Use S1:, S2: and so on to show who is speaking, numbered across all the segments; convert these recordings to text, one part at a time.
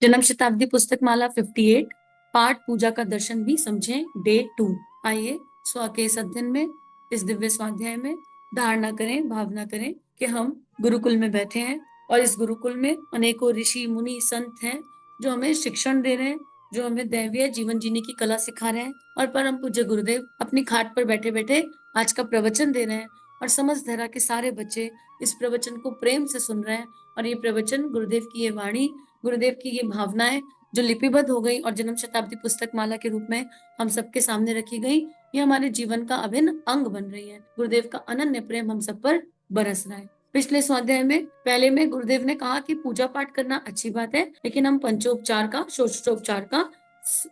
S1: जन्म शताब्दी पुस्तक माला 58 पाठ पूजा का दर्शन भी समझें डे 2। आइए स्व के इस अध्ययन में, इस दिव्य स्वाध्याय में धारणा करें, भावना करें कि हम गुरुकुल में बैठे हैं और इस गुरुकुल में अनेकों ऋषि मुनि संत हैं जो हमें शिक्षण दे रहे हैं, जो हमें दैवीय जीवन जीने की कला सिखा रहे हैं। और परम पूज्य गुरुदेव अपनी खाट पर बैठे बैठे आज का प्रवचन दे रहे हैं और समझ धरा के सारे बच्चे इस प्रवचन को प्रेम से सुन रहे हैं। और ये प्रवचन, गुरुदेव की ये वाणी, गुरुदेव की ये भावनाएं जो लिपिबद्ध हो गई और जन्म शताब्दी पुस्तक माला के रूप में हम सबके सामने रखी गई, ये हमारे जीवन का अभिन्न अंग बन रही है। गुरुदेव का अनन्य प्रेम हम सब पर बरस रहा है। पिछले स्वाध्याय में पहले में गुरुदेव ने कहा कि पूजा पाठ करना अच्छी बात है, लेकिन हम पंचोपचार का, षोडशोपचार का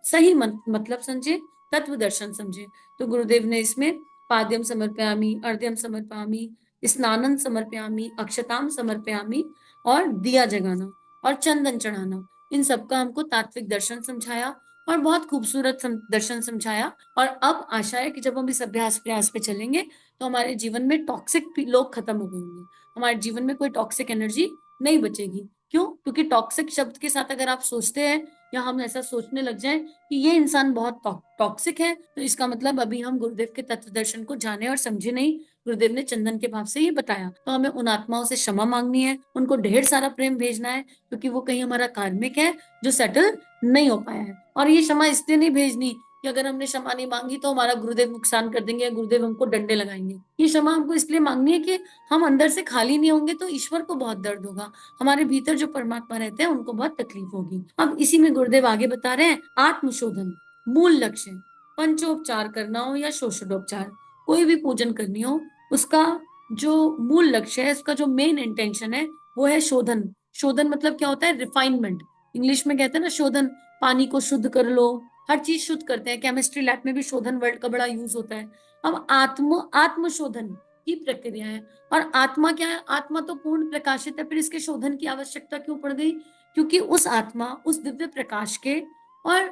S1: सही मतलब समझे, तत्व दर्शन समझे। तो गुरुदेव ने इसमें पाद्यम समर्पयामी, अर्घ्यम समर्पयामी, स्नानम समर्पयामी, अक्षताम समर्पयामी और दिया जगाना और चंदन चढ़ाना, इन सबका हमको तात्विक दर्शन समझाया और बहुत खूबसूरत दर्शन समझाया। और अब आशा है कि जब हम इस अभ्यास प्रयास पे चलेंगे तो हमारे जीवन में टॉक्सिक लोग खत्म हो गएंगे, हमारे जीवन में कोई टॉक्सिक एनर्जी नहीं बचेगी। क्यों? क्योंकि टॉक्सिक शब्द के साथ अगर आप सोचते हैं या हम ऐसा सोचने लग जाएं कि ये इंसान बहुत टॉक्सिक है, तो इसका मतलब अभी हम गुरुदेव के तत्व दर्शन को जाने और समझे नहीं। गुरुदेव ने चंदन के भाव से ये बताया, तो हमें उन आत्माओं से क्षमा मांगनी है, उनको ढेर सारा प्रेम भेजना है, क्योंकि वो कहीं हमारा कार्मिक है जो सेटल नहीं हो पाया है। और ये क्षमा इसलिए नहीं भेजनी कि अगर हमने क्षमा नहीं मांगी तो हमारा गुरुदेव नुकसान कर देंगे या गुरुदेव हमको डंडे लगाएंगे। ये क्षमा हमको इसलिए मांगनी है कि हम अंदर से खाली नहीं होंगे तो ईश्वर को बहुत दर्द होगा, हमारे भीतर जो परमात्मा रहते हैं उनको बहुत तकलीफ होगी। अब इसी में गुरुदेव आगे बता रहे हैं, आत्मशोधन मूल लक्ष्य। पंचोपचार करना हो या षोडशोपचार, कोई भी पूजन करनी हो, उसका जो मूल लक्ष्य है, उसका जो मेन इंटेंशन है, वो है शोधन। शोधन मतलब क्या होता है? रिफाइनमेंट। इंग्लिश में कहते हैं ना शोधन, पानी को शुद्ध कर लो, हर चीज शुद्ध करते हैं। केमिस्ट्री लैब में भी शोधन वर्ड का बड़ा यूज होता है। अब आत्मशोधन की प्रक्रिया है। और आत्मा क्या है? आत्मा तो पूर्ण प्रकाशित है, फिर इसके शोधन की आवश्यकता क्यों पड़ गई? क्योंकि उस आत्मा, उस दिव्य प्रकाश के और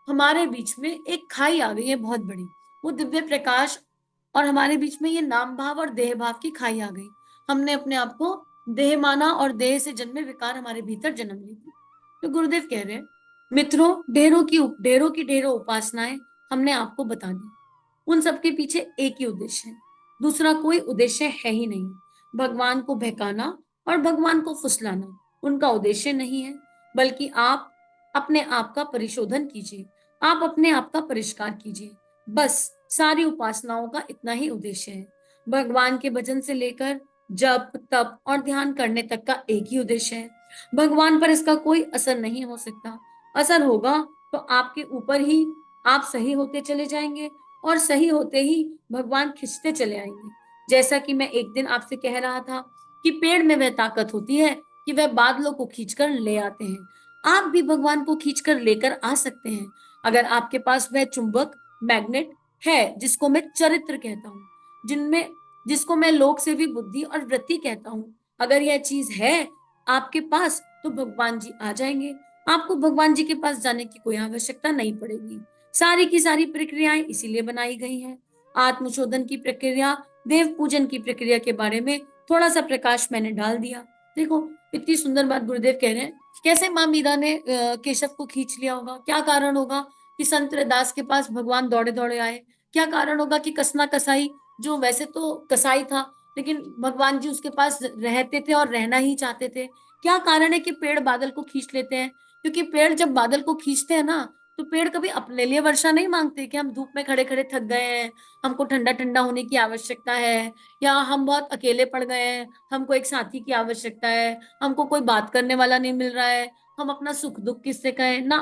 S1: हमारे बीच में एक खाई आ गई है बहुत बड़ी। वो दिव्य प्रकाश और हमारे बीच में ये नाम भाव और देह भाव की खाई आ गई। हमने अपने आप को देह माना और देह से जन्मे विकार हमारे भीतर जन्म ली थी। तो गुरुदेव कह रहे हैं, मित्रों, ढेरों की उपासनाएं हमने आपको बता दी। उन सबके पीछे एक ही उद्देश्य है, दूसरा कोई उद्देश्य है ही नहीं। भगवान को बहकाना और भगवान को फुसलाना उनका उद्देश्य नहीं है, बल्कि आप अपने आप का परिशोधन कीजिए, आप अपने आप का परिष्कार कीजिए। बस सारी उपासनाओं का इतना ही उद्देश्य है। भगवान के भजन से लेकर जप, तप और ध्यान करने तक का एक ही उद्देश्य है। भगवान पर इसका कोई असर नहीं हो सकता। असर होगा तो आपके ऊपर ही, आप सही होते चले जाएंगे और सही होते ही भगवान खिंचते चले आएंगे। जैसा कि मैं एक दिन आपसे कह रहा था कि पेड़ में वह ताकत होती है कि वह बादलों को खींचकर ले आते हैं। आप भी भगवान को खींचकर लेकर आ सकते हैं अगर आपके पास वह चुंबक, मैग्नेट है जिसको मैं चरित्र कहता हूँ, जिनमें जिसको मैं लोक सेवी बुद्धि और वृत्ति कहता हूँ। अगर यह चीज है आपके पास तो भगवान जी आ जाएंगे। आपको भगवान जी के पास जाने की कोई आवश्यकता नहीं पड़ेगी। सारी की सारी प्रक्रियाएं इसीलिए बनाई गई हैं। आत्मशोधन की प्रक्रिया, देव पूजन की प्रक्रिया के बारे में थोड़ा सा प्रकाश मैंने डाल दिया। देखो, इतनी सुंदर बात गुरुदेव कह रहे हैं। कैसे माँ मीरा ने केशव को खींच लिया होगा? क्या कारण होगा कि संत रैदास के पास भगवान दौड़े दौड़े आए? क्या कारण होगा कि कसना कसाई, जो वैसे तो कसाई था लेकिन भगवान जी उसके पास रहते थे और रहना ही चाहते थे? क्या कारण है कि पेड़ बादल को खींच लेते हैं? क्योंकि पेड़ जब बादल को खींचते हैं ना, तो पेड़ कभी अपने लिए वर्षा नहीं मांगते कि हम धूप में खड़े खड़े थक गए हैं, हमको ठंडा ठंडा होने की आवश्यकता है, या हम बहुत अकेले पड़ गए हैं, हमको एक साथी की आवश्यकता है, हमको कोई बात करने वाला नहीं मिल रहा है, हम अपना सुख दुख किससे कहें ना।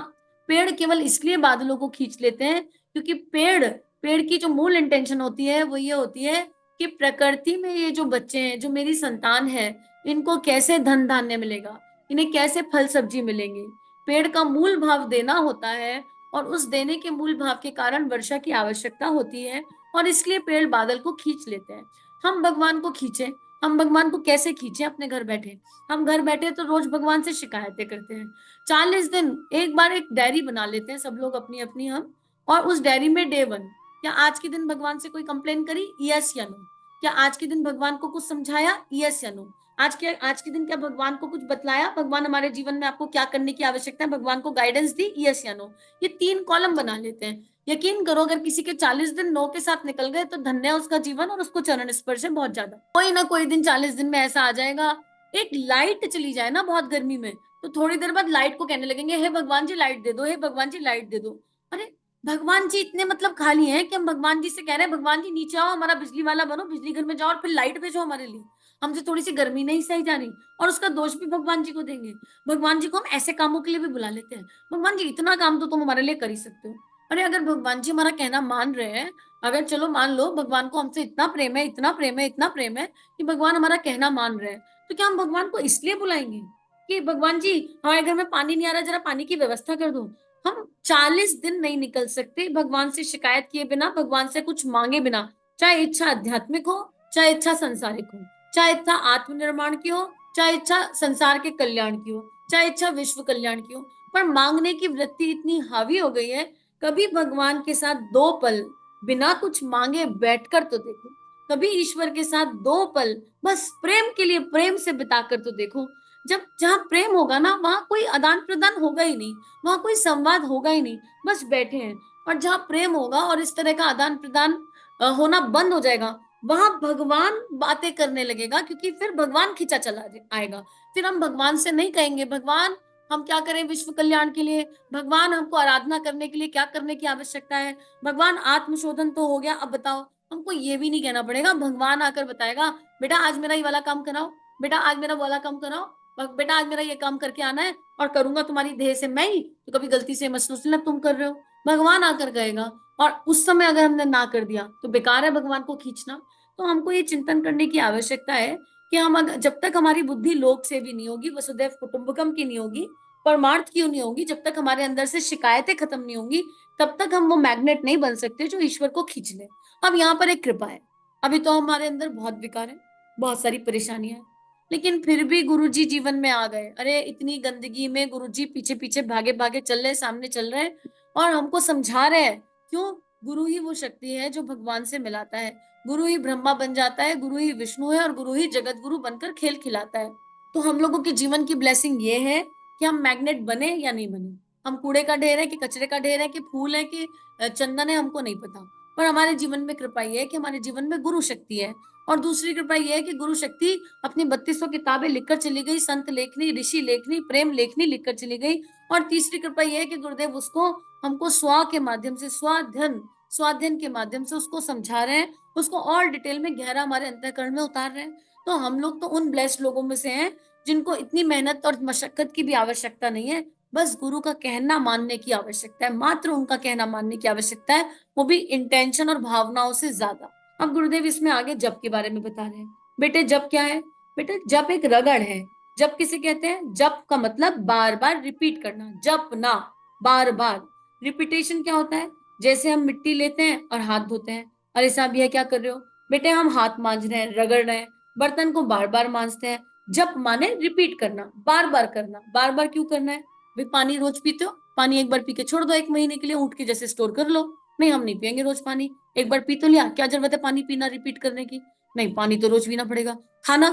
S1: पेड़ केवल इसलिए बादलों को खींच लेते हैं क्योंकि पेड़ पेड़ की जो मूल इंटेंशन होती है वो ये होती है कि प्रकृति में ये जो बच्चे हैं, जो मेरी संतान है, इनको कैसे धन धान्य मिलेगा, इन्हें कैसे फल सब्जी मिलेंगे। पेड़ का मूल भाव देना होता है और उस देने के मूल भाव के कारण वर्षा की आवश्यकता होती है, और इसलिए पेड़ बादल को खींच लेते हैं। हम भगवान को खींचे, हम भगवान को कैसे खींचे? अपने घर बैठे, हम घर बैठे तो रोज भगवान से शिकायतें करते हैं। 40 दिन एक बार एक डायरी बना लेते हैं सब लोग अपनी अपनी, हम, और उस डायरी में डे 1, क्या आज के दिन भगवान से कोई कंप्लेन करी? यस या नो? क्या आज के दिन भगवान को कुछ समझाया? यस या नो? आज के दिन क्या भगवान को कुछ बतलाया, भगवान हमारे जीवन में आपको क्या करने की आवश्यकता है, भगवान को गाइडेंस दी, यस या नो। ये 3 कॉलम बना लेते हैं। यकीन करो अगर किसी के 40 दिन नो के साथ निकल गए तो धन्य है उसका जीवन और उसको चरण स्पर्श है बहुत ज्यादा। कोई ना कोई दिन 40 दिन में ऐसा आ जाएगा, एक लाइट चली जाए ना बहुत गर्मी में, तो थोड़ी देर बाद लाइट को कहने लगेंगे हे भगवान जी लाइट दे दो, हे भगवान जी लाइट दे दो। अरे भगवान जी इतने मतलब खाली हैं कि हम भगवान जी से कह रहे हैं भगवान जी नीचे आओ, हमारा बिजली वाला बनो, बिजली घर में जाओ और फिर लाइट भेजो हमारे लिए, हमसे थोड़ी सी गर्मी नहीं सही जा रही, और उसका दोष भी भगवान जी को देंगे। भगवान जी को हम ऐसे कामों के लिए भी बुला लेते हैं, भगवान जी इतना काम तो तुम हमारे लिए कर ही सकते हो। अरे अगर भगवान जी हमारा कहना मान रहे हैं, अगर चलो मान लो भगवान को हमसे इतना प्रेम है, इतना प्रेम है, इतना प्रेम है कि भगवान हमारा कहना मान रहे हैं, तो क्या हम भगवान को इसलिए बुलाएंगे कि भगवान जी हमारे घर में पानी नहीं आ रहा, जरा पानी की व्यवस्था कर दो। हम 40 दिन नहीं निकल सकते भगवान से शिकायत किए बिना, भगवान से कुछ मांगे बिना, चाहे इच्छा आध्यात्मिक हो, चाहे इच्छा संसारिक हो, चाहे इच्छा आत्मनिर्माण की हो, चाहे इच्छा संसार के कल्याण की हो, चाहे इच्छा विश्व कल्याण की हो। पर मांगने की वृत्ति इतनी हावी हो गई है, कभी भगवान के साथ 2 पल बिना कुछ मांगे बैठकर तो देखो, कभी ईश्वर के साथ 2 पल बस प्रेम के लिए प्रेम से बिताकर तो देखो। जब जहां प्रेम होगा ना वहां कोई आदान प्रदान होगा ही नहीं, वहां कोई संवाद होगा ही नहीं, बस बैठे हैं। और जहां प्रेम होगा और इस तरह का आदान प्रदान होना बंद हो जाएगा, वहां भगवान बातें करने लगेगा, क्योंकि फिर भगवान खिंचा चला आएगा। फिर हम भगवान से नहीं कहेंगे भगवान हम क्या करें विश्व कल्याण के लिए, भगवान हमको आराधना करने के लिए क्या करने की आवश्यकता है, भगवान आत्मशोधन तो हो गया अब बताओ। हमको ये भी नहीं कहना पड़ेगा, भगवान आकर बताएगा बेटा आज मेरा ये वाला काम कराओ, बेटा आज मेरा वाला काम कराओ, बेटा आज मेरा ये काम करके आना है, और करूंगा तुम्हारी देह से मैं ही, तो कभी गलती से मत सोचना तुम कर रहे हो, भगवान आकर कहेगा। और उस समय अगर हमने ना कर दिया तो बेकार है भगवान को खींचना। तो हमको ये चिंतन करने की आवश्यकता है कि हम जब तक हमारी बुद्धि लोक से भी नहीं होगी, वसुदैव कुटुंबकम की नहीं होगी, परमार्थ की नहीं होगी, जब तक हमारे अंदर से शिकायतें खत्म नहीं होंगी, तब तक हम वो मैग्नेट नहीं बन सकते जो ईश्वर को खींच ले। अब यहाँ पर एक कृपा है, अभी तो हमारे अंदर बहुत विकार है, बहुत सारी परेशानियां हैं, लेकिन फिर भी गुरुजी जीवन में आ गए। अरे इतनी गंदगी में गुरुजी पीछे पीछे भागे भागे चल रहे, सामने चल रहे हैं और हमको समझा रहे हैं। क्यों? गुरु ही वो शक्ति है जो भगवान से मिलाता है, गुरु ही ब्रह्मा बन जाता है, गुरु ही विष्णु है और गुरु ही जगत गुरु बनकर खेल खिलाता है। तो हम लोगों के जीवन की ब्लेसिंग ये है कि हम मैग्नेट बने या नहीं बने, हम कूड़े का ढेर है कि कचरे का ढेर है कि फूल है कि चंदन है, हमको नहीं पता। पर हमारे जीवन में कृपा ये है कि हमारे जीवन में गुरु शक्ति है। और दूसरी कृपा ये है कि गुरु शक्ति अपनी 3200 किताबें लिखकर चली गई, संत लेखनी, ऋषि लेखनी, प्रेम लेखनी लिखकर चली गई। और तीसरी कृपा ये है कि गुरुदेव उसको हमको स्वा के माध्यम से, स्वाध्ययन के माध्यम से उसको समझा रहे हैं, उसको और डिटेल में गहरा हमारे अंतःकरण में उतार रहे हैं। तो हम लोग तो उन ब्लेस्ड लोगों में से हैं जिनको इतनी मेहनत और मशक्कत की भी आवश्यकता नहीं है, बस गुरु का कहना मानने की आवश्यकता है, मात्र उनका कहना मानने की आवश्यकता है, वो भी इंटेंशन और भावनाओं से ज्यादा। अब गुरुदेव इसमें आगे जप के बारे में बता रहे हैं। बेटे जप क्या है? बेटे जप एक रगड़ है। जप किसे कहते हैं? जप का मतलब बार बार रिपीट करना, जप ना, बार बार। रिपीटेशन क्या होता है? जैसे हम मिट्टी लेते हैं और हाथ धोते हैं, अरे साहब यह क्या कर रहे हो? बेटे हम हाथ मांज रहे हैं, रगड़ रहे हैं, बर्तन को बार बार मांजते हैं। जप माने रिपीट करना, बार बार करना। बार बार क्यों करना है भाई? पानी रोज पीते हो, पानी एक बार पी के छोड़ दो, 1 महीने के लिए उठ के जैसे स्टोर कर लो। नहीं हम नहीं पियेंगे रोज पानी, एक बार पी तो लिया, क्या जरूरत है पानी पीना रिपीट करने की? नहीं पानी तो रोज पीना पड़ेगा। खाना,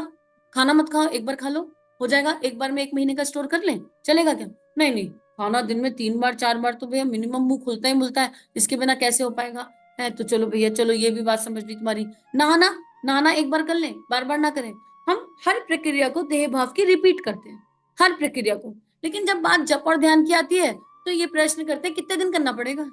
S1: खाना मत खाओ, एक बार खा लो, हो जाएगा, एक बार में 1 महीने का स्टोर कर लें, चलेगा क्या? नहीं नहीं, खाना दिन में 3 बार 4 बार तो भैया मिनिमम मुंह खुलता ही मिलता है, इसके बिना कैसे हो पाएगा? है तो चलो भैया, चलो ये भी बात समझ ली तुम्हारी। नहाना, नहाना एक बार कर लें, बार बार ना करें। हम हर प्रक्रिया को देह भाव की रिपीट करते हैं, हर प्रक्रिया को। लेकिन जब बात जप और ध्यान की आती है तो ये प्रश्न करते हैं कितने दिन करना पड़ेगा,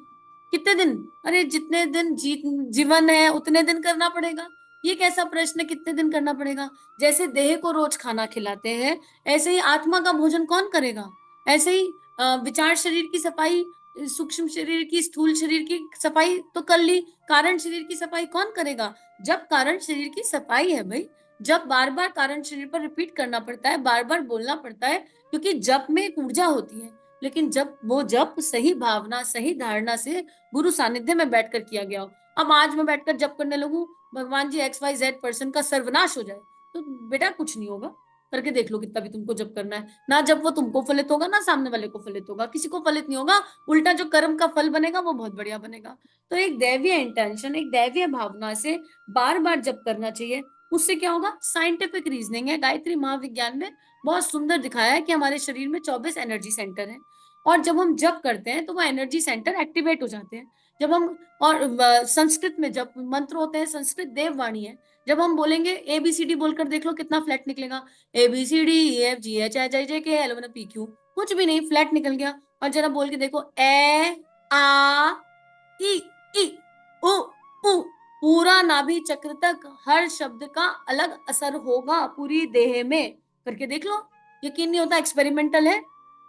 S1: कितने दिन? अरे जितने दिन जीवन है उतने दिन करना पड़ेगा। ये कैसा प्रश्न है कितने दिन करना पड़ेगा? जैसे देह को रोज खाना खिलाते हैं, ऐसे ही आत्मा का भोजन कौन करेगा? ऐसे ही विचार शरीर की सफाई, सूक्ष्म शरीर की, स्थूल शरीर की सफाई तो कर ली, कारण शरीर की सफाई कौन करेगा? जब कारण शरीर की सफाई है भाई, जब बार बार कारण शरीर पर रिपीट करना पड़ता है, बार बार बोलना पड़ता है, क्योंकि जप में एक ऊर्जा होती है। लेकिन जब वो जप सही भावना, सही धारणा से गुरु सानिध्य में बैठकर किया गया हो। अब आज मैं बैठकर जप करने लगूं भगवान जी XYZ पर्सन का सर्वनाश हो जाए, तो बेटा कुछ नहीं होगा, करके देख लो कितना भी तुमको जप करना है ना, जब वो तुमको फलित होगा ना सामने वाले को फलित होगा, किसी को फलित नहीं होगा, उल्टा जो कर्म का फल बनेगा वो बहुत बढ़िया बनेगा। तो एक दैवीय इंटेंशन, एक दैवीय भावना से बार बार जप करना चाहिए। उससे क्या होगा, साइंटिफिक रीजनिंग है, गायत्री महाविज्ञान में बहुत सुंदर दिखाया है कि हमारे शरीर में 24 एनर्जी सेंटर हैं, और जब हम जप करते हैं तो वो एनर्जी सेंटर एक्टिवेट हो जाते हैं। जब हम, और संस्कृत में जब मंत्र होते हैं, संस्कृत देववाणी है, जब हम बोलेंगे ABCD बोलकर देख लो कितना फ्लैट निकलेगा, ABCDEFGHIJKLMNOPQ, कुछ भी नहीं, फ्लैट निकल गया। और जरा बोल के देखो, ए आ ई ई उ उ, पूरा नाभि चक्र तक हर शब्द का अलग असर होगा पूरी देह में, करके देख लो। यकीन नहीं होता, एक्सपेरिमेंटल है।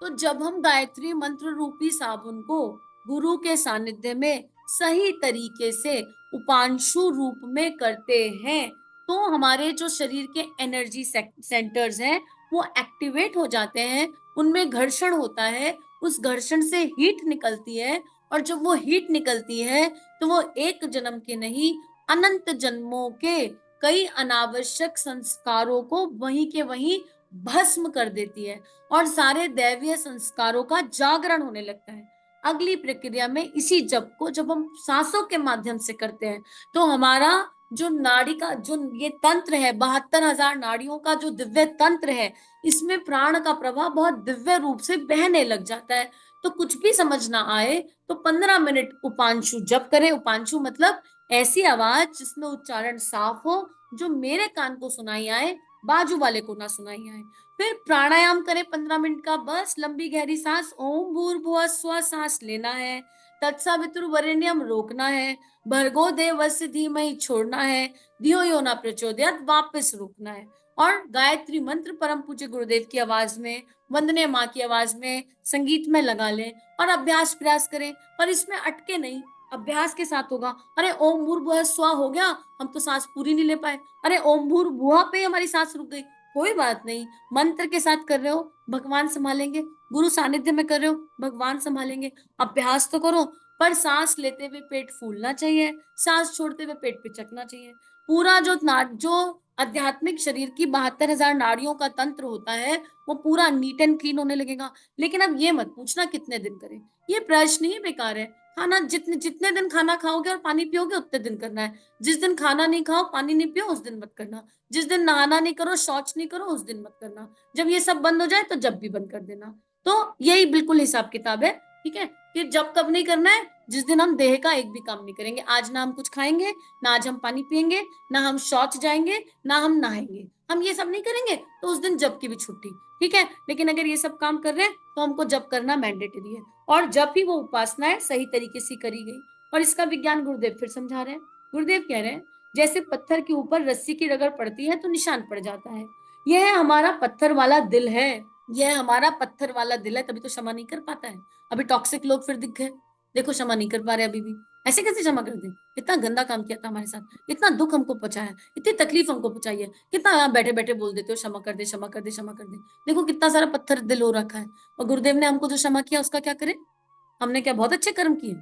S1: तो जब हम गायत्री मंत्र रूपी साबुन को गुरु के सानिध्य में सही तरीके से उपांशु रूप में करते हैं, तो हमारे जो शरीर के एनर्जी सेंटर्स हैं वो एक्टिवेट हो जाते हैं, उनमें घर्षण होता है, उस घर्षण से हीट निकलती है, और जब वो हीट निकलती है तो वो एक जन्म के नहीं, अनंत जन्मों के कई अनावश्यक संस्कारों को वहीं के वहीं भस्म कर देती है, और सारे दैवीय संस्कारों का जागरण होने लगता है। अगली प्रक्रिया में इसी जप को जब हम सांसों के माध्यम से करते हैं, तो हमारा जो नाड़ी का जो ये तंत्र है, 72,000 नाड़ियों का जो दिव्य तंत्र है, इसमें प्राण का प्रवाह बहुत दिव्य रूप से बहने लग जाता है। तो कुछ भी समझ ना आए तो 15 मिनट उपांशु जप करें। उपांशु मतलब ऐसी आवाज जिसमें उच्चारण साफ हो, जो मेरे कान को सुनाई आए, बाजू वाले को ना सुनाई आए। फिर प्राणायाम करें 15 मिनट का, बस लंबी गहरी सांस, ओम भूर्भुवः स्वः सांस लेना है, तत्सवितुर्वरेण्यम रोकना है, भर्गो देवस्य धीमहि छोड़ना है, धियो यो न प्रचोदयात् वापस रोकना है। और गायत्री मंत्र परम पूज्य गुरुदेव की आवाज में, वंदने माँ की आवाज में, संगीत में लगा लें और अभ्यास प्रयास करें। पर इसमें अटके नहीं, अभ्यास के साथ होगा। अरे ओम भूर्भुवः स्वः हो गया, हम तो सांस पूरी नहीं ले पाए, अरे ओम भूर्भुवः पे हमारी सांस रुक गई, कोई बात नहीं, मंत्र के साथ कर रहे हो, भगवान संभालेंगे, गुरु सानिध्य में कर रहे हो, भगवान संभालेंगे। अभ्यास तो करो, पर सांस लेते हुए पेट फूलना चाहिए, सांस छोड़ते हुए पेट पिचकना चाहिए। पूरा जो आध्यात्मिक शरीर की 72,000 नाड़ियों का तंत्र होता है, वो पूरा नीट एंड क्लीन होने लगेगा। लेकिन अब ये मत पूछना कितने दिन करें, ये प्रश्न ही बेकार है। खाना जितने जितने दिन खाना खाओगे और पानी पियोगे उतने दिन करना है। जिस दिन खाना नहीं खाओ, पानी नहीं पियो, उस दिन मत करना। जिस दिन नहाना नहीं करो, शौच नहीं करो, उस दिन मत करना। जब ये सब बंद हो जाए तो जब भी बंद कर देना। तो यही बिल्कुल हिसाब किताब है, ठीक है। फिर जब कब नहीं करना है, जिस दिन हम देह का एक भी काम नहीं करेंगे। आज ना हम कुछ खाएंगे, ना आज हम पानी पियेंगे, ना हम शौच जाएंगे, ना हम नहाएंगे, हम ये सब नहीं करेंगे, तो उस दिन जब की भी छुट्टी, ठीक है। लेकिन अगर ये सब काम कर रहे हैं तो हमको जब करना मैंडेटरी है, और जब ही वो उपासना है सही तरीके से करी गई। और इसका विज्ञान गुरुदेव फिर समझा रहे हैं। गुरुदेव कह रहे हैं, जैसे पत्थर के ऊपर रस्सी की रगड़ पड़ती है तो निशान पड़ जाता है, यह हमारा पत्थर वाला दिल है, यह हमारा पत्थर वाला दिल है, तभी तो क्षमा नहीं कर पाता है। अभी टॉक्सिक लोग फिर दिख गए, देखो क्षमा नहीं कर पा रहे अभी भी। ऐसे कैसे क्षमा कर दे, इतना गंदा काम किया था हमारे साथ, इतना दुख हमको पहुंचाया, इतनी तकलीफ हमको पहुंचाई है, कितना यहाँ बैठे बैठे बोल देते हो क्षमा कर दे, क्षमा कर दे, क्षमा कर दे। देखो कितना सारा पत्थर दिल हो रखा है, और गुरुदेव ने हमको जो क्षमा किया उसका क्या करें, हमने क्या बहुत अच्छे कर्म किए।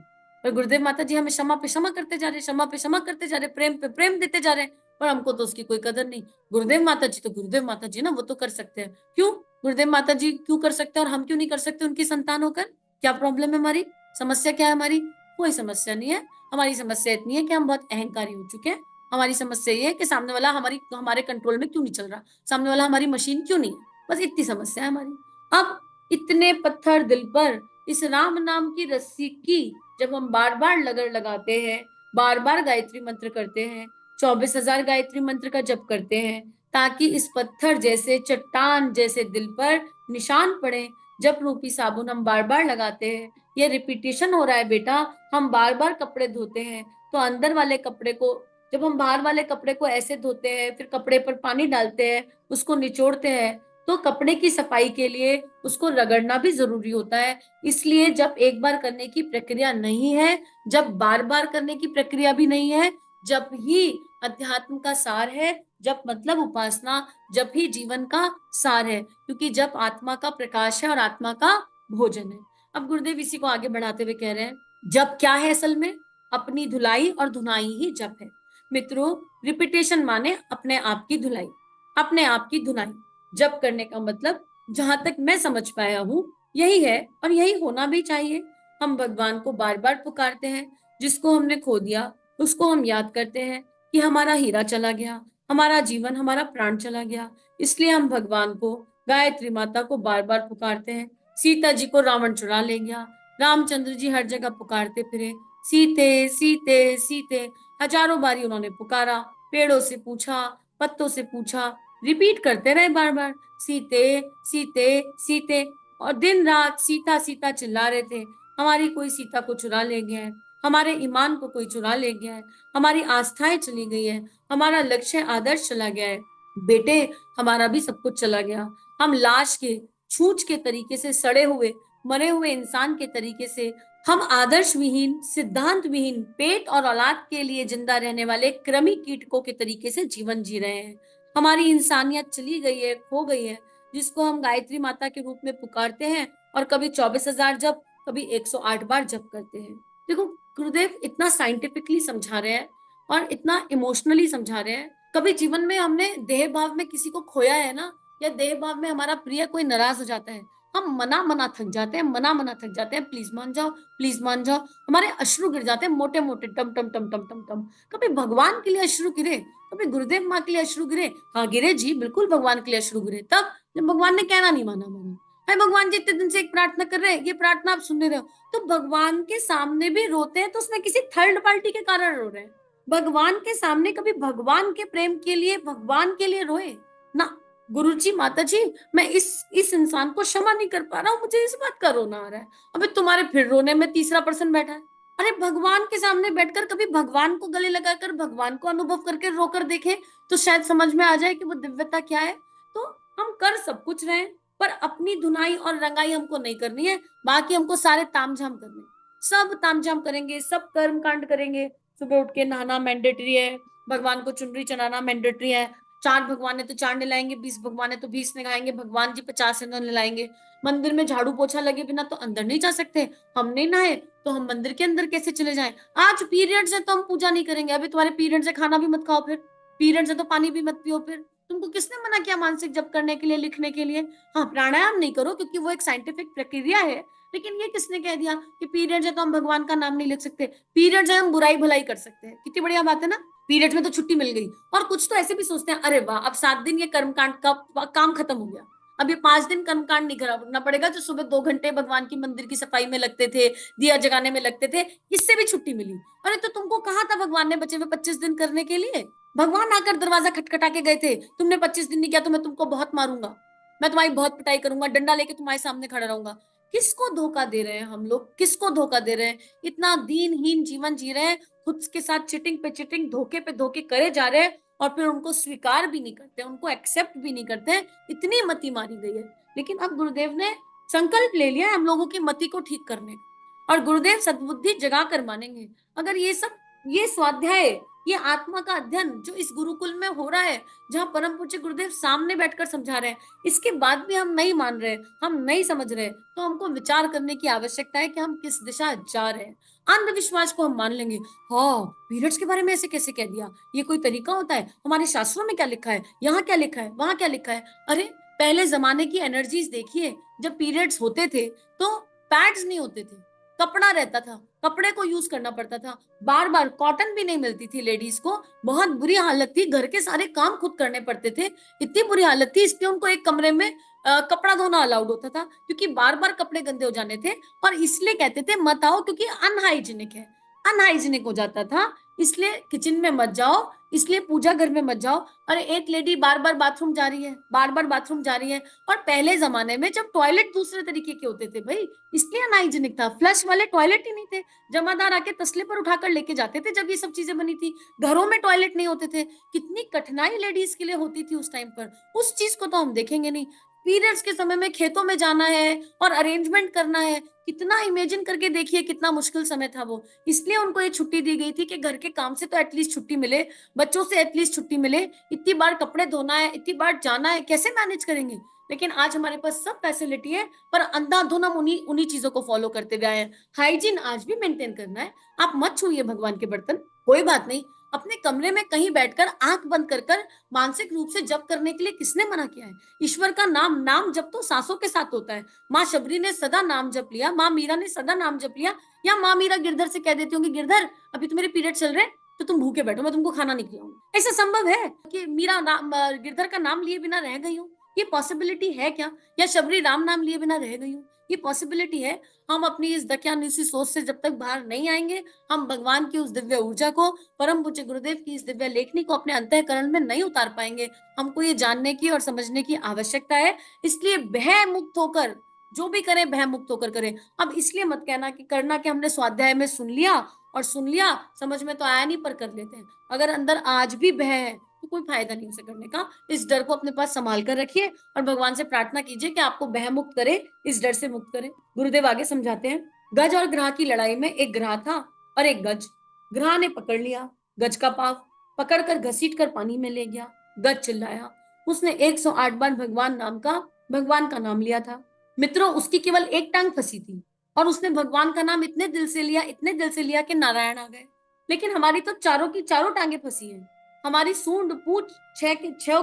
S1: और गुरुदेव माता जी हमें क्षमा पे क्षमा करते जा रहे, क्षमा पे क्षमा करते जा रहे, प्रेम पे प्रेम देते जा रहे, पर हमको तो उसकी कोई कदर नहीं। गुरुदेव माता जी तो गुरुदेव माता जी ना, वो तो कर सकते हैं। क्यों गुरुदेव माता जी क्यों कर सकते हैं और हम क्यों नहीं कर सकते उनकी संतान होकर? क्या प्रॉब्लम है हमारी, समस्या क्या है हमारी? कोई समस्या नहीं है। हमारी समस्या इतनी है कि हम बहुत अहंकारी हो चुके हैं। हमारी समस्या ये है कि सामने वाला हमारे कंट्रोल में क्यों नहीं चल रहा, सामने वाला हमारी मशीन क्यों नहीं है, बस इतनी समस्या है हमारी। अब इतने पत्थर दिल पर इस राम नाम की रस्सी की जब हम बार बार लगड़ लगाते हैं, बार बार गायत्री मंत्र करते हैं, 24,000 गायत्री मंत्र का जप करते हैं, ताकि इस पत्थर जैसे चट्टान जैसे दिल पर निशान पड़े। जप रूपी साबुन हम बार बार लगाते हैं, ये रिपीटेशन हो रहा है बेटा। हम बार बार कपड़े धोते हैं तो अंदर वाले कपड़े को, जब हम बाहर वाले कपड़े को ऐसे धोते हैं, फिर कपड़े पर पानी डालते हैं, उसको निचोड़ते हैं, तो कपड़े की सफाई के लिए उसको रगड़ना भी जरूरी होता है। इसलिए जब एक बार करने की प्रक्रिया नहीं है, जब बार बार करने की प्रक्रिया भी नहीं है, जब ही अध्यात्म का सार है, जब मतलब उपासना, जब ही जीवन का सार है, क्योंकि जब आत्मा का प्रकाश है और आत्मा का भोजन है। अब गुरुदेव इसी को आगे बढ़ाते हुए कह रहे हैं, जब क्या है असल में, अपनी धुलाई और धुनाई ही जप है। मित्रों, रिपीटेशन माने अपने आप की धुलाई, अपने आप की धुनाई। जप करने का मतलब, जहां तक मैं समझ पाया हूं, यही है, और यही होना भी चाहिए। हम भगवान को बार बार पुकारते हैं, जिसको हमने खो दिया उसको हम याद करते हैं कि हमारा हीरा चला गया, हमारा जीवन, हमारा प्राण चला गया। इसलिए हम भगवान को, गायत्री माता को बार बार पुकारते हैं। सीता जी को रावण चुरा ले गया, रामचंद्र जी हर जगह पुकारते फिरे, सीते सीते सीते, हजारों बारी उन्होंने पुकारा, पेड़ों से पूछा, पत्तों से पूछा, रिपीट करते रहे बार बार, सीते सीते सीते, और दिन रात सीता सीता चिल्ला रहे थे। हमारी कोई सीता को चुरा ले गया है, हमारे ईमान को कोई चुरा ले गया है, हमारी आस्थाएं चली गई है, हमारा लक्ष्य आदर्श चला गया है, बेटे हमारा भी सब कुछ चला गया। हम लाश के, छूछ के तरीके से, सड़े हुए मरे हुए इंसान के तरीके से, हम आदर्श विहीन, सिद्धांत विहीन, पेट और औलाद के लिए जिंदा रहने वाले कृमि कीटकों के तरीके से जीवन जी रहे हैं। हमारी इंसानियत चली गई है, खो गई है, जिसको हम गायत्री माता के रूप में पुकारते हैं और कभी 24,000 जप, कभी 108 बार जप करते हैं। देखो, गुरुदेव इतना साइंटिफिकली समझा रहे हैं और इतना इमोशनली समझा रहे हैं। कभी जीवन में हमने देह भाव में किसी को खोया है ना, या देह भाव में हमारा प्रिय कोई नाराज हो जाता है, हम मना मना थक जाते हैं, मना मना थक जाते हैं, प्लीज मान जाओ, प्लीज मान जाओ, हमारे अश्रु गिर जाते हैं मोटे मोटे, टम टम टम टम टम टम। कभी भगवान के लिए अश्रु गिरे, कभी गुरुदेव माँ के लिए अश्रु गिरे? हाँ गिरे जी, बिल्कुल भगवान के लिए अश्रु गिरे, तब जब भगवान ने कहना नहीं माना माना। है भगवान जी इतने दिन से एक प्रार्थना कर रहे हैं, ये प्रार्थना आप सुन रहे हो, तो भगवान के सामने भी रोते हैं तो उसमें किसी थर्ड पार्टी के कारण रो रहे हैं। भगवान के सामने कभी भगवान के प्रेम के लिए, भगवान के लिए रोए ना। गुरु जी, माता जी, मैं इस इंसान को क्षमा नहीं कर पा रहा हूँ, मुझे इस बात का रोना आ रहा है। अबे तुम्हारे फिर रोने में तीसरा पर्सन बैठा है। अरे भगवान के सामने बैठकर कभी भगवान को गले लगाकर, भगवान को अनुभव करके रोकर देखें, तो शायद समझ में आ जाए कि वो दिव्यता क्या है। तो हम कर सब कुछ रहे हैं, पर अपनी धुनाई और रंगाई हमको नहीं करनी है। बाकी हमको सारे तामझाम करने, सब तामझाम करेंगे, सब कर्म कांड करेंगे। सुबह उठ के नहाना मैंडेटरी है, भगवान को चुनरी चढ़ाना मैंडेटरी है, 4 भगवान है तो 4 नहलाएंगे, 20 भगवान है तो 20 नहलाएंगे, भगवान जी 50 नहलाएंगे। मंदिर में झाड़ू पोछा लगे बिना तो अंदर नहीं जा सकते, हम नहीं नहाए तो हम मंदिर के अंदर कैसे चले जाएं? आज पीरियड्स है तो हम पूजा नहीं करेंगे, अभी तुम्हारे पीरियड्स है खाना भी मत खाओ, फिर पीरियड्स है तो पानी भी मत पियो, फिर तुमको किसने मना किया मानसिक जप करने के लिए, लिखने के लिए? हाँ, प्राणायाम नहीं करो क्योंकि वो एक साइंटिफिक प्रक्रिया है, लेकिन ये किसने कह दिया कि पीरियड्स है तो हम भगवान का नाम नहीं लिख सकते? पीरियड्स है, हम बुराई भलाई कर सकते हैं, कितनी बढ़िया बात है ना। पीरियड्स में तो छुट्टी मिल गई। और कुछ तो ऐसे भी सोचते हैं, अरे वाह, अब 7 दिन ये कर्मकांड का काम खत्म हो गया, अब ये 5 दिन कर्मकांड नहीं करना पड़ेगा, जो सुबह 2 घंटे भगवान की मंदिर की सफाई में लगते थे, दिया जगाने में लगते थे, इससे भी छुट्टी मिली। अरे तो तुमको कहा था भगवान ने बचे हुए 25 दिन करने के लिए? भगवान आकर दरवाजा खटखटा के गए थे, तुमने 25 दिन नहीं किया तो मैं तुमको बहुत मारूंगा, मैं तुम्हारी बहुत पिटाई करूंगा, डंडा लेके तुम्हारे सामने खड़ा रहूंगा। किसको धोखा दे रहे हैं हम लोग, किसको धोखा दे रहे हैं? इतना दीनहीन जीवन जी रहे हैं, खुद के साथ चिटिंग पे चिटिंग, धोखे पे धोखे करे जा रहे हैं, और फिर उनको स्वीकार भी नहीं करते, उनको एक्सेप्ट भी नहीं करते हैं। इतनी मति मारी गई है। लेकिन अब गुरुदेव ने संकल्प ले लिया है हम लोगों की मति को ठीक करने का, और गुरुदेव सद्बुद्धि जगा कर मानेंगे। अगर ये सब, ये स्वाध्याय, ये आत्मा का अध्ययन जो इस गुरुकुल में हो रहा है, जहाँ परम पूज्य गुरुदेव सामने बैठकर समझा रहे हैं, इसके बाद भी हम नहीं मान रहे, हम नहीं समझ रहे, तो हमको विचार करने की आवश्यकता है कि हम किस दिशा जा रहे हैं। अंधविश्वास को हम मान लेंगे, हाँ पीरियड्स के बारे में ऐसे कैसे कह दिया, ये कोई तरीका होता है? हमारे शास्त्रों में क्या लिखा है, यहाँ क्या लिखा है, वहां क्या लिखा है? अरे पहले जमाने की एनर्जीज देखिए, जब पीरियड्स होते थे तो पैड्स नहीं होते थे, कपड़ा रहता था, कपड़े को यूज करना पड़ता था, बार बार कॉटन भी नहीं मिलती थी लेडीज को, बहुत बुरी हालत थी, घर के सारे काम खुद करने पड़ते थे, इतनी बुरी हालत थी, इसलिए उनको एक कमरे में कपड़ा धोना अलाउड होता था, क्योंकि बार बार कपड़े गंदे हो जाने थे, और इसलिए कहते थे मत आओ क्योंकि अनहाइजीनिक है, अनहाइजीनिक हो जाता था, इसलिए किचन में मत जाओ, इसलिए पूजा घर में मत जाओ। अरे एक लेडी बार बार बाथरूम जा रही है, बार बार बाथरूम जा रही है, और पहले जमाने में जब टॉयलेट दूसरे तरीके के होते थे भाई, इसलिए अनहाइजीनिक था, फ्लश वाले टॉयलेट ही नहीं थे, जमादार आके तसले पर उठाकर लेके जाते थे जब ये सब चीजें बनी थी, घरों में टॉयलेट नहीं होते थे, कितनी कठिनाई लेडीज के लिए होती थी उस टाइम पर, उस चीज को तो हम देखेंगे नहीं। पीरियड्स के समय में खेतों में जाना है और अरेंजमेंट करना है, कितना इमेजिन करके देखिए, कितना मुश्किल समय था वो, इसलिए उनको ये छुट्टी दी गई थी कि घर के काम से तो एटलीस्ट छुट्टी मिले, बच्चों से एटलीस्ट छुट्टी मिले, इतनी बार कपड़े धोना है, इतनी बार जाना है, कैसे मैनेज करेंगे? लेकिन आज हमारे पास सब फैसिलिटी है, पर अंधाधुन हम उन्हीं उन्हीं चीजों को फॉलो करते हुए आए हैं। हाइजीन आज भी मेंटेन करना है, आप मत छूइए भगवान के बर्तन, कोई बात नहीं, अपने कमरे में कहीं बैठकर आंख बंद कर कर मानसिक रूप से जप करने के लिए किसने मना किया है? ईश्वर का नाम, नाम जप तो सांसों के साथ होता है। माँ शबरी ने सदा नाम जप लिया, माँ मीरा ने सदा नाम जप लिया, या माँ मीरा गिरधर से कह देती होंगी, गिरधर अभी तो मेरे पीरियड चल रहे हैं, तो तुम भूखे बैठो, मैं तुमको खाना नहीं खिलाऊंगा। ऐसा संभव है कि मीरा गिरधर का नाम लिए बिना रह गई हो? ये पॉसिबिलिटी है क्या? या शबरी राम नाम लिए बिना रह गई हो? ये पॉसिबिलिटी है। हम अपनी इस दकियानुसी सोच से जब तक बाहर नहीं आएंगे, हम भगवान की उस दिव्य ऊर्जा को, परम पूज्य गुरुदेव की इस दिव्य लेखनी को अपने अंतःकरण में नहीं उतार पाएंगे। हमको ये जानने की और समझने की आवश्यकता है। इसलिए भय मुक्त होकर जो भी करें, भय मुक्त होकर करें। अब इसलिए मत कहना कि करना कि हमने स्वाध्याय में सुन लिया और सुन लिया, समझ में तो आया नहीं पर कर लेते हैं। अगर अंदर आज भी भय है तो कोई फायदा नहीं उसे करने का। इस डर को अपने पास संभाल कर रखिए और भगवान से प्रार्थना कीजिए कि आपको भय मुक्त करे, इस डर से मुक्त करे। गुरुदेव आगे समझाते हैं, गज और ग्राह की लड़ाई में एक ग्राह था और एक गज। ग्राह ने पकड़ लिया गज का पाव, पकड़कर घसीट कर पानी में ले गया। गज चिल्लाया। उसने 108 बार भगवान का नाम लिया था। मित्रों, उसकी केवल एक टांग फंसी थी और उसने भगवान का नाम इतने दिल से लिया, इतने दिल से लिया कि नारायण आ गए। लेकिन हमारी तो चारों की चारों टांगे फंसी हैं। हमारी सूंड पूछ छह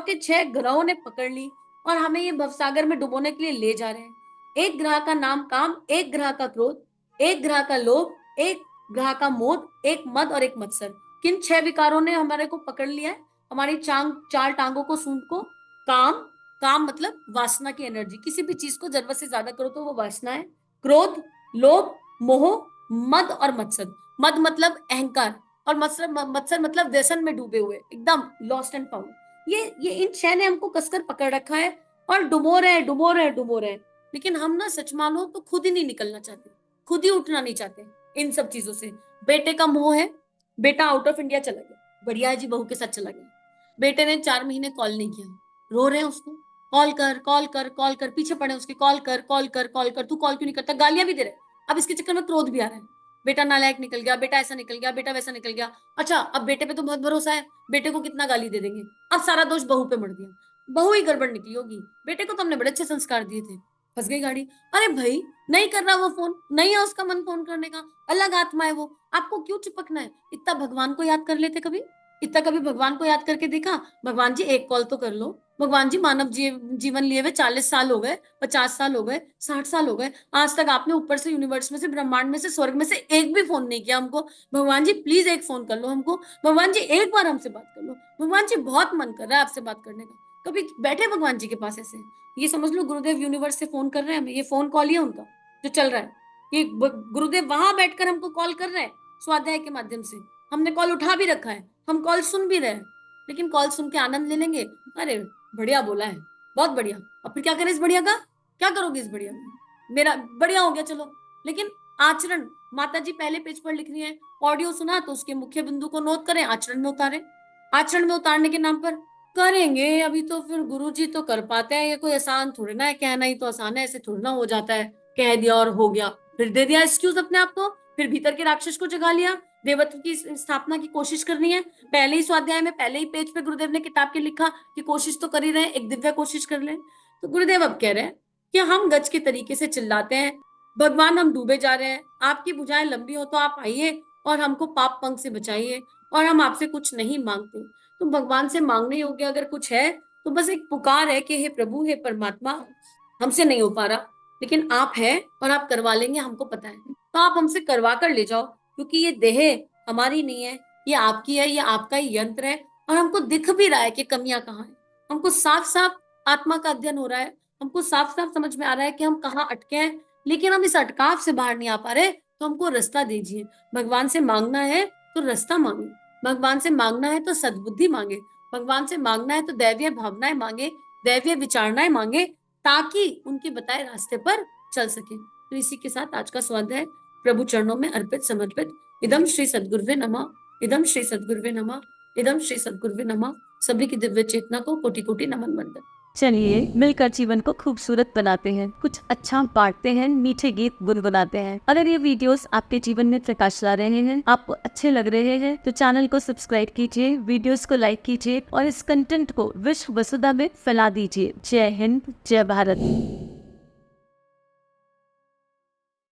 S1: के छह ग्रहों ने पकड़ ली और हमें ये भवसागर में डुबोने के लिए ले जा रहे हैं। एक ग्रह का नाम काम, एक ग्रह का क्रोध, एक ग्रह का लोभ, एक ग्रह का मोद, एक मद और एक मत्सर। किन 6 विकारों ने हमारे को पकड़ लिया है? हमारी चार टांगों को, सूंड को। काम, काम मतलब वासना की एनर्जी। किसी भी चीज को जरूरत से ज्यादा करो तो वो वासना है। क्रोध, लोभ, मोह, मद और मत्सर। मद मतलब अहंकार और मत्सर मतलब व्यसन में डूबे हुए, एकदम लॉस्ट एंड फाउंड। ये इन 6 ने हमको कसकर पकड़ रखा है और डुबो रहे हैं, डुबो रहे हैं, डुबो रहे हैं। लेकिन हम ना सच मानो तो खुद ही नहीं निकलना चाहते, खुद ही उठना नहीं चाहते इन सब चीजों से। बेटे का मोह है, बेटा आउट ऑफ इंडिया चला गया, बढ़िया है जी, बहू के साथ चला गया। बेटे ने 4 महीने कॉल नहीं किया, रो रहे हैं उसको, कॉल कर कॉल कर कॉल कर, पीछे पड़े उसके, कॉल कर कॉल कर कॉल कर, तू कॉल क्यों नहीं करता, गालियां भी दे रहे। अब इसके चक्कर में क्रोध भी आ रहा है, बेटा नालायक निकल गया, बेटा ऐसा निकल गया, बेटा वैसा निकल गया। अच्छा, अब बेटे पे तो बहुत भरोसा है, बेटे को कितना गाली दे देंगे। अब सारा दोष बहू पे मर दिया, बहू ही गड़बड़ निकली होगी, बेटे को तो हमने बड़े अच्छे संस्कार दिए थे, फंस गई गाड़ी। अरे भाई, नहीं कर रहा वो फोन, नहीं है उसका मन फोन करने का, अलग आत्मा है वो, आपको क्यों चिपकना है? इतना भगवान को याद कर लेते कभी, इतना कभी भगवान को याद करके देखा? भगवान जी एक कॉल तो कर लो, भगवान जी मानव जीवन लिए हुए 40 साल हो गए, 50 साल हो गए, 60 साल हो गए, आज तक आपने ऊपर से, यूनिवर्स में से, ब्रह्मांड में से, स्वर्ग में से एक भी फोन नहीं किया हमको। भगवान जी प्लीज एक फोन कर लो हमको, भगवान जी एक बार हमसे बात कर लो, भगवान जी बहुत मन कर रहा है आपसे बात करने का। कभी बैठे भगवान जी के पास ऐसे? ये समझ लो गुरुदेव यूनिवर्स से फोन कर रहे हैं हमें, ये फोन कॉल ही है उनका जो चल रहा है। ये गुरुदेव वहां बैठकर हमको कॉल कर रहे हैं स्वाध्याय के माध्यम से, हमने कॉल उठा भी रखा है, हम कॉल सुन भी रहे हैं। लेकिन कॉल सुन के आनंद ले लेंगे, अरे बढ़िया बोला है, बहुत बढ़िया, अब फिर क्या करें इस बढ़िया का? क्या करोगे इस बढ़िया का? मेरा बढ़िया हो गया चलो। लेकिन आचरण, माता जी पहले पेज पर लिख रही है, ऑडियो सुना तो उसके मुख्य बिंदु को नोट करें, आचरण में उतारें। आचरण में उतारने के नाम पर करेंगे अभी तो फिर गुरु जी तो कर पाते हैं, ये कोई आसान थोड़ी ना है, कहना ही तो आसान है, ऐसे थोड़ी ना हो जाता है, कह दिया और हो गया, फिर दे दिया एक्सक्यूज अपने आप को, फिर भीतर के राक्षस को जगा लिया, देवत्व की स्थापना की कोशिश करनी है। पहले ही स्वाध्याय में, पहले ही पेज पे गुरुदेव ने किताब के लिखा कि कोशिश तो कर ही रहे, एक दिव्य कोशिश कर ले। तो गुरुदेव अब कह रहे हैं कि हम गज के तरीके से चिल्लाते हैं, भगवान हम डूबे जा रहे हैं, आपकी भुजाएं लंबी हो तो आप आइए और हमको पाप पंख से बचाइए, और हम आपसे कुछ नहीं मांगते। तो भगवान से मांगने योग्य अगर कुछ है तो बस एक पुकार है कि हे प्रभु, हे परमात्मा, हमसे नहीं हो पा रहा, लेकिन आप हैं और आप करवा लेंगे, हमको पता है, तो आप हमसे करवा कर ले जाओ, क्योंकि ये देह हमारी नहीं है, ये आपकी है, ये आपका ही यंत्र है, और हमको दिख भी रहा है कि कमियां कहाँ है। हमको साफ साफ आत्मा का अध्ययन हो रहा है, हमको साफ साफ समझ में आ रहा है कि हम कहाँ अटके हैं, लेकिन हम इस अटकाव से बाहर नहीं आ पा रहे। तो हमको रास्ता दीजिए। भगवान से मांगना है तो रास्ता मांगे, भगवान से मांगना है तो सद्बुद्धि मांगे, भगवान से मांगना है तो दैवीय भावनाएं मांगे, दैवीय विचारणाएं मांगे, ताकि उनके बताए रास्ते पर चल सके। तो इसी के साथ आज का स्वाध्याय प्रभु चरणों में अर्पित, समर्पित। इदम श्री सद्गुरुवे नमः, इदम श्री सद्गुरुवे नमः, इदम श्री सद्गुरुवे नमः। सभी की दिव्य चेतना को कोटि कोटि नमन वंदन।
S2: चलिए मिलकर जीवन को खूबसूरत बनाते हैं, कुछ अच्छा बांटते हैं, मीठे गीत गुनगुनाते हैं। अगर ये वीडियोस आपके जीवन में प्रकाश ला रहे हैं, आपको अच्छे लग रहे हैं, तो चैनल को सब्सक्राइब कीजिए, वीडियोस को लाइक कीजिए और इस कंटेंट को विश्व वसुधा में फैला दीजिए। जय हिंद, जय भारत।